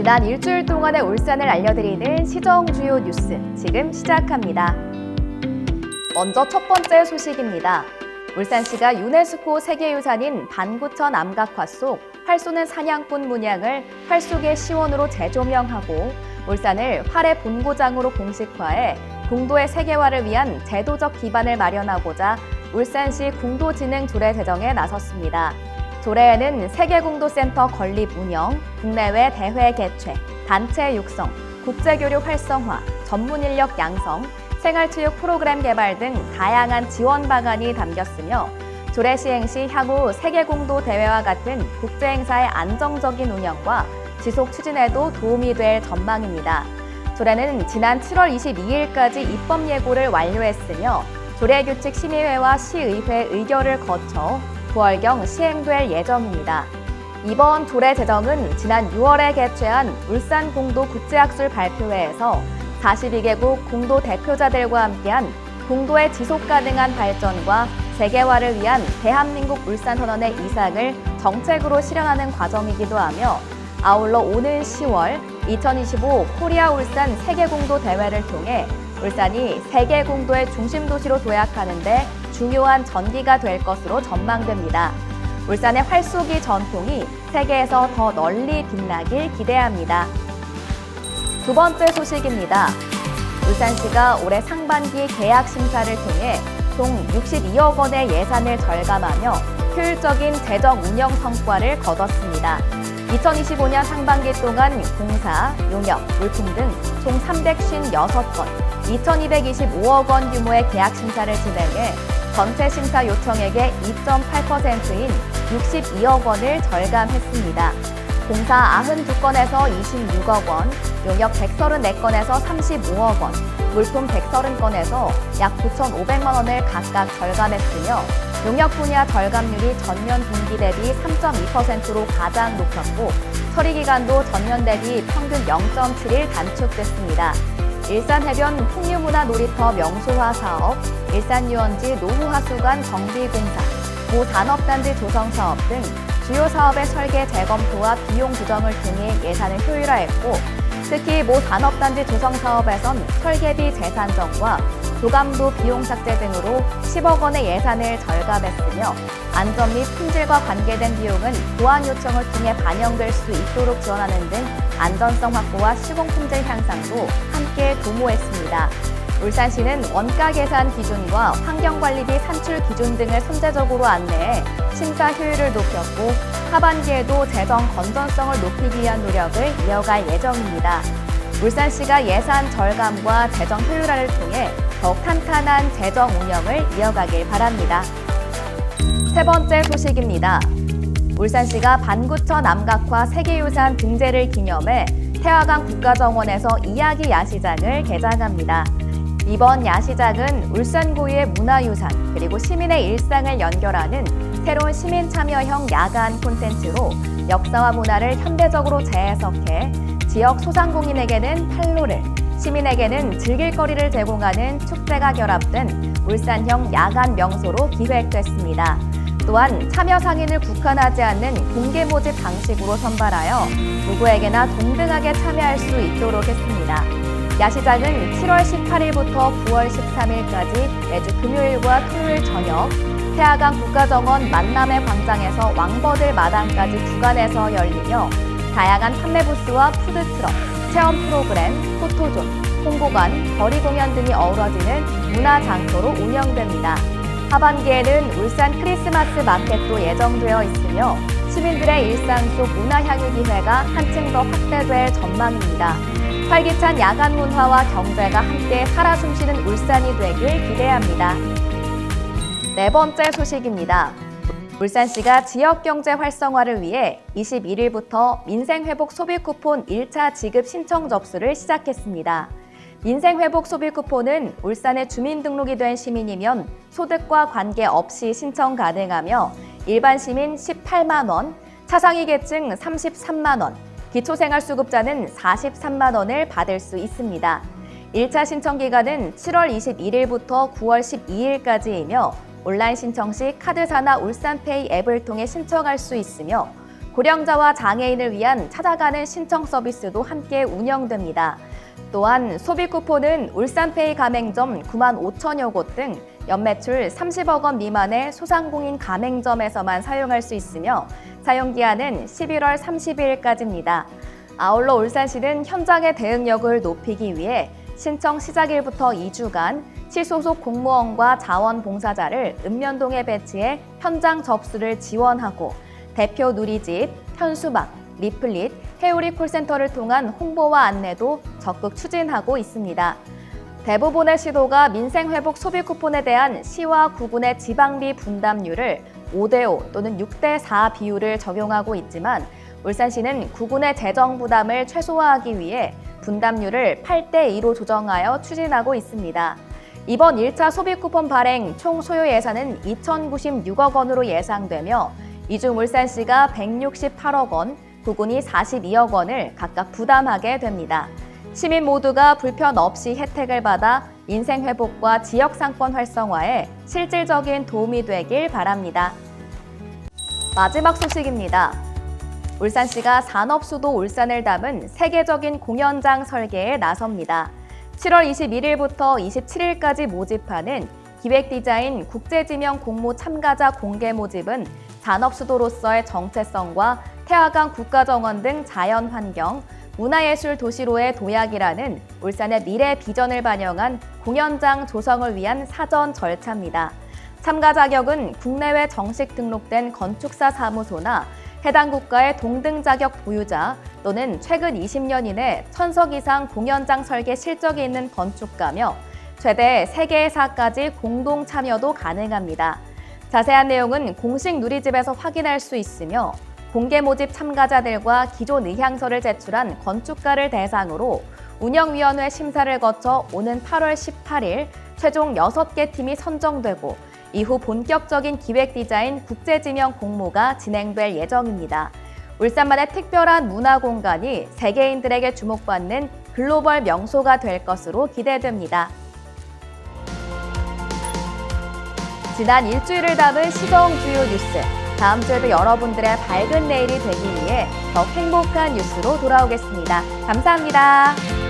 지난 일주일 동안의 울산을 알려드리는 시정 주요 뉴스 지금 시작합니다. 먼저 첫 번째 소식입니다. 울산시가 유네스코 세계유산인 반구천 암각화 속 활 쏘는 사냥꾼 문양을 활쏘개 시원으로 재조명하고 울산을 활의 본고장으로 공식화해 궁도의 세계화를 위한 제도적 기반을 마련하고자 울산시 궁도진흥 조례 제정에 나섰습니다. 조례에는 세계궁도센터 건립 운영, 국내외 대회 개최, 단체 육성, 국제교류 활성화, 전문인력 양성, 생활체육 프로그램 개발 등 다양한 지원 방안이 담겼으며 조례 시행 시 향후 세계궁도 대회와 같은 국제행사의 안정적인 운영과 지속 추진에도 도움이 될 전망입니다. 조례는 지난 7월 22일까지 입법 예고를 완료했으며 조례규칙 심의회와 시의회 의결을 거쳐 9월경 시행될 예정입니다. 이번 조례 제정은 지난 6월에 개최한 울산궁도 국제학술 발표회에서 42개국 궁도 대표자들과 함께한 궁도의 지속가능한 발전과 세계화를 위한 대한민국 울산선언의 이상을 정책으로 실현하는 과정이기도 하며 아울러 오는 10월 2025 코리아 울산 세계궁도 대회를 통해 울산이 세계궁도의 중심도시로 도약하는 데 중요한 전기가 될 것으로 전망됩니다. 울산의 활쏘기 전통이 세계에서 더 널리 빛나길 기대합니다. 두 번째 소식입니다. 울산시가 올해 상반기 계약 심사를 통해 총 62억 원의 예산을 절감하며 효율적인 재정 운영 성과를 거뒀습니다. 2025년 상반기 동안 공사, 용역, 물품 등 총 356건, 2,225억 원 규모의 계약 심사를 진행해 전체 심사 요청액의 2.8%인 62억 원을 절감했습니다. 공사 92건에서 26억 원, 용역 134건에서 35억 원, 물품 130건에서 약 9,500만 원을 각각 절감했으며 용역 분야 절감률이 전년 동기 대비 3.2%로 가장 높았고 처리 기간도 전년 대비 평균 0.7일 단축됐습니다. 일산해변 풍류문화 놀이터 명소화 사업, 일산유원지 노후하수관 정비공사, 모 산업단지 조성 사업 등 주요 사업의 설계 재검토와 비용 조정을 통해 예산을 효율화했고 특히 모 산업단지 조성 사업에선 설계비 재산정과 조감도 비용 삭제 등으로 10억 원의 예산을 절감했으며 안전 및 품질과 관계된 비용은 보안 요청을 통해 반영될 수 있도록 지원하는 등 안전성 확보와 시공 품질 향상도 함께 도모했습니다. 울산시는 원가 계산 기준과 환경관리비 산출 기준 등을 선제적으로 안내해 심사 효율을 높였고 하반기에도 재정 건전성을 높이기 위한 노력을 이어갈 예정입니다. 울산시가 예산 절감과 재정 효율화를 통해 더욱 탄탄한 재정 운영을 이어가길 바랍니다. 세 번째 소식입니다. 울산시가 반구천 암각화 세계유산 등재를 기념해 태화강 국가정원에서 이야기 야시장을 개장합니다. 이번 야시장은 울산 고유의 문화유산 그리고 시민의 일상을 연결하는 새로운 시민 참여형 야간 콘텐츠로 역사와 문화를 현대적으로 재해석해 지역 소상공인에게는 판로를, 시민에게는 즐길거리를 제공하는 축제가 결합된 울산형 야간 명소로 기획됐습니다. 또한 참여 상인을 국한하지 않는 공개 모집 방식으로 선발하여 누구에게나 동등하게 참여할 수 있도록 했습니다. 야시장은 7월 18일부터 9월 13일까지 매주 금요일과 토요일 저녁 태화강 국가정원 만남의 광장에서 왕버들 마당까지 주간에서 열리며 다양한 판매 부스와 푸드트럭, 체험 프로그램, 포토존, 홍보관, 거리 공연 등이 어우러지는 문화 장소로 운영됩니다. 하반기에는 울산 크리스마스 마켓도 예정되어 있으며 시민들의 일상 속 문화향유 기회가 한층 더 확대될 전망입니다. 활기찬 야간 문화와 경제가 함께 살아 숨쉬는 울산이 되길 기대합니다. 네 번째 소식입니다. 울산시가 지역경제 활성화를 위해 21일부터 민생회복 소비쿠폰 1차 지급 신청 접수를 시작했습니다. 민생회복 소비쿠폰은 울산에 주민등록이 된 시민이면 소득과 관계없이 신청 가능하며 일반 시민 18만 원, 차상위 계층 33만 원, 기초생활수급자는 43만 원을 받을 수 있습니다. 1차 신청 기간은 7월 21일부터 9월 12일까지이며 온라인 신청 시 카드사나 울산페이 앱을 통해 신청할 수 있으며 고령자와 장애인을 위한 찾아가는 신청 서비스도 함께 운영됩니다. 또한 소비쿠폰은 울산페이 가맹점 9만 5천여 곳 등 연매출 30억 원 미만의 소상공인 가맹점에서만 사용할 수 있으며 사용기한은 11월 30일까지입니다. 아울러 울산시는 현장의 대응력을 높이기 위해 신청 시작일부터 2주간 시 소속 공무원과 자원봉사자를 읍면동에 배치해 현장 접수를 지원하고 대표 누리집, 현수막, 리플릿, 회오리 콜센터를 통한 홍보와 안내도 적극 추진하고 있습니다. 대부분의 시도가 민생회복 소비쿠폰에 대한 시와 구군의 지방비 분담률을 5대5 또는 6대4 비율을 적용하고 있지만 울산시는 구군의 재정 부담을 최소화하기 위해 분담률을 8대2로 조정하여 추진하고 있습니다. 이번 1차 소비쿠폰 발행 총 소요 예산은 2,096억 원으로 예상되며 이 중 울산시가 168억 원, 구군이 42억 원을 각각 부담하게 됩니다. 시민 모두가 불편 없이 혜택을 받아 인생 회복과 지역 상권 활성화에 실질적인 도움이 되길 바랍니다. 마지막 소식입니다. 울산시가 산업수도 울산을 담은 세계적인 공연장 설계에 나섭니다. 7월 21일부터 27일까지 모집하는 기획디자인 국제지명 공모 참가자 공개 모집은 산업수도로서의 정체성과 태화강 국가정원 등 자연환경, 문화예술 도시로의 도약이라는 울산의 미래 비전을 반영한 공연장 조성을 위한 사전 절차입니다. 참가 자격은 국내외 정식 등록된 건축사 사무소나 해당 국가의 동등 자격 보유자 또는 최근 20년 이내 1000석 이상 공연장 설계 실적이 있는 건축가며 최대 3개사까지 공동 참여도 가능합니다. 자세한 내용은 공식 누리집에서 확인할 수 있으며 공개 모집 참가자들과 기존 의향서를 제출한 건축가를 대상으로 운영위원회 심사를 거쳐 오는 8월 18일 최종 6개 팀이 선정되고 이후 본격적인 기획 디자인 국제지명 공모가 진행될 예정입니다. 울산만의 특별한 문화 공간이 세계인들에게 주목받는 글로벌 명소가 될 것으로 기대됩니다. 지난 일주일을 담은 시정 주요 뉴스. 다음 주에도 여러분들의 밝은 내일이 되기 위해 더 행복한 뉴스로 돌아오겠습니다. 감사합니다.